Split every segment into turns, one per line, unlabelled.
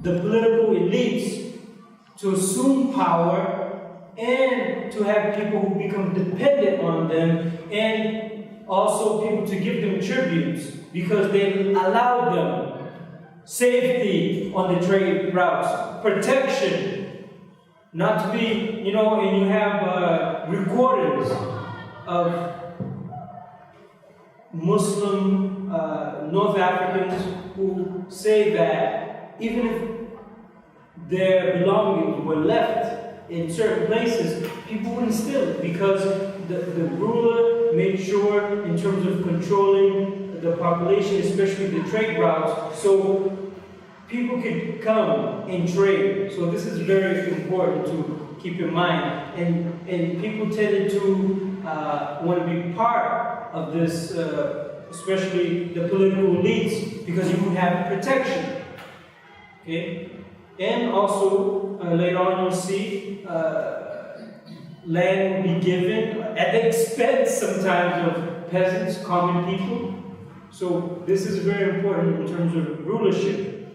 the political elites to assume power and to have people who become dependent on them, and also people to give them tributes because they allowed them safety on the trade routes, protection, not to be, you know, and you have recordings of Muslim North Africans who say that even if their belongings were left in certain places, people wouldn't steal it because the ruler made sure in terms of controlling the population, especially the trade routes, so people could come and trade. So this is very important to keep in mind. And people tended to want to be part of this, especially the political elites, because you would have protection. Okay? And also, later on you'll see land will be given at the expense sometimes of peasants, common people. So this is very important in terms of rulership.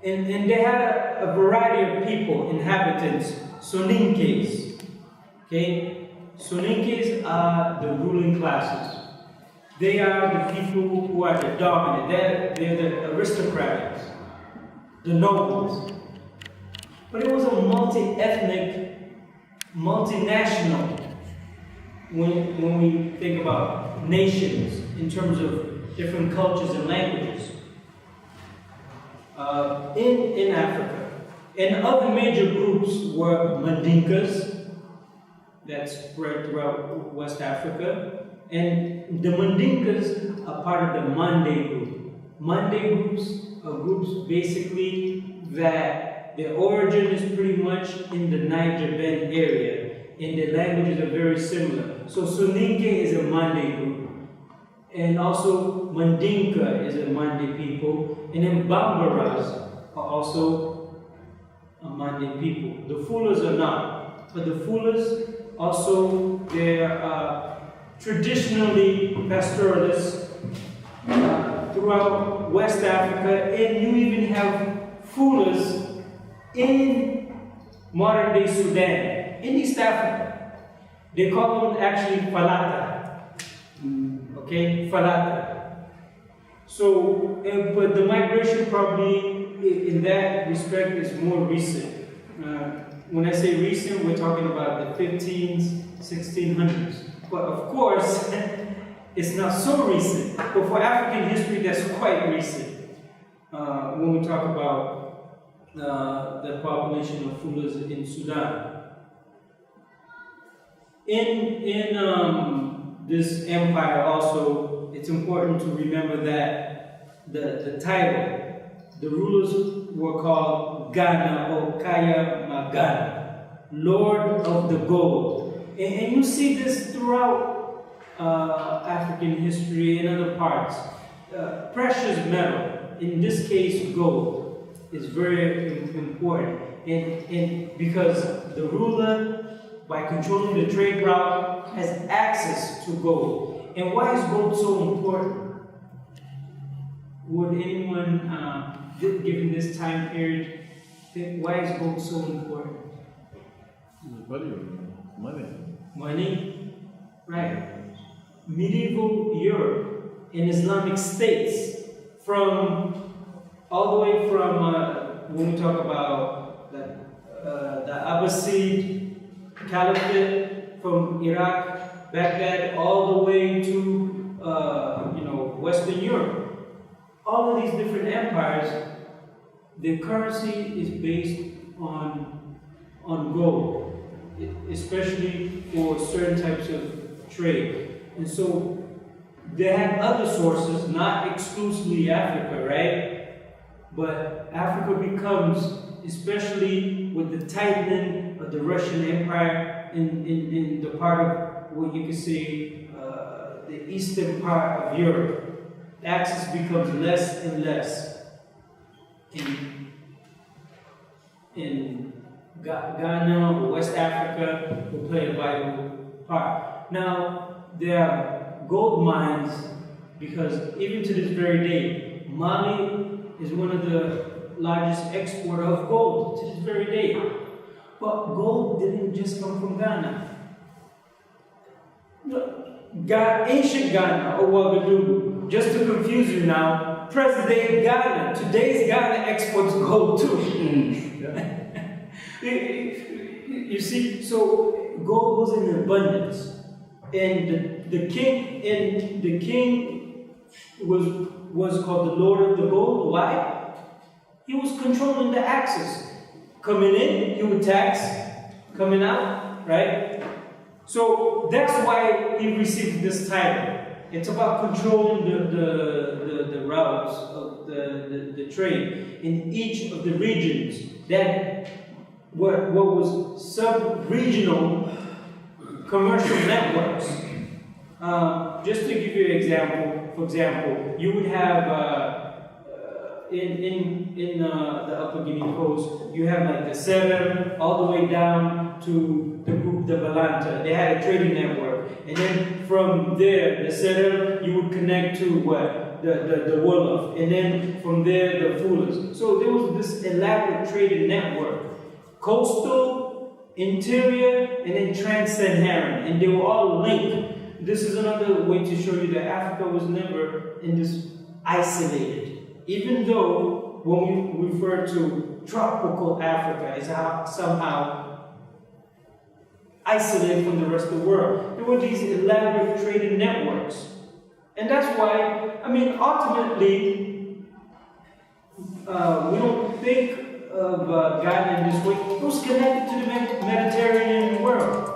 And they had a variety of people, inhabitants, Soninkes. Okay? Soninkes are the ruling classes. They are the people who are the dominant. They're the aristocrats, the nobles. But it was a multi-ethnic, multinational when we think about nations in terms of different cultures and languages in Africa. And other major groups were Mandinkas that spread throughout West Africa. And the Mandinkas are part of the Mande group. Mande groups are groups basically that their origin is pretty much in the Niger Bend area, and their languages are very similar. So Soninke is a Mande group, and also Mandinka is a Mande people, and then Bambaras are also a Mande people. The Fulas are not, but the Fulas also, they're traditionally pastoralists throughout West Africa, and you even have Fulas in modern-day Sudan, in East Africa. They call them actually Falata. Okay, Falata. So, but the migration probably in that respect is more recent. When I say recent, we're talking about the 15s, 1600s. But of course, it's not so recent. But for African history, that's quite recent. When we talk about the population of Fulas in Sudan. In this empire also, it's important to remember that the title, the rulers were called Ghana or Kaya Magana, Lord of the Gold. And you see this throughout African history and other parts. Precious metal, in this case gold, is very important. And because the ruler, by controlling the trade route, has access to gold. And why is gold so important? Would anyone, given this time period, think why is gold so important?
Money.
Money? Right. Medieval Europe and Islamic states, from all the way from when we talk about the Abbasid Caliphate from Iraq, Baghdad, all the way to Western Europe. All of these different empires, their currency is based on gold, especially for certain types of trade. And so they had other sources, not exclusively Africa, right? But Africa becomes, especially with the tightening of the Russian Empire in the part of what you could say the eastern part of Europe, access becomes less and less. In Ghana or West Africa will play a vital part. Now, there are gold mines because even to this very day, Mali is one of the largest exporter of gold to this very day. But gold didn't just come from Ghana. Ancient Ghana, or Ouagadougou, just to confuse you now, present-day Ghana, today's Ghana exports gold too. You see, so gold was in abundance, and the king was called the Lord of the Gold. Why? He was controlling the axis. Coming in, he would tax. Coming out, right? So that's why he received this title. It's about controlling the routes of the trade in each of the regions. That what was sub-regional commercial networks. Just to give you an example, for example, you would have in the Upper Guinea coast, you have like the Seven all the way down to the group de Valanta. They had a trading network, and then from there, the Seven, you would connect to what the Wolof, and then from there the Fulas. So there was this elaborate trading network, coastal, interior, and then trans-Saharan, and they were all linked. This is another way to show you that Africa was never in this isolated. Even though when we refer to tropical Africa, it's somehow isolated from the rest of the world. There were these elaborate trading networks. And that's why, I mean, ultimately, we don't think of Ghana in this way. It was connected to the Mediterranean world.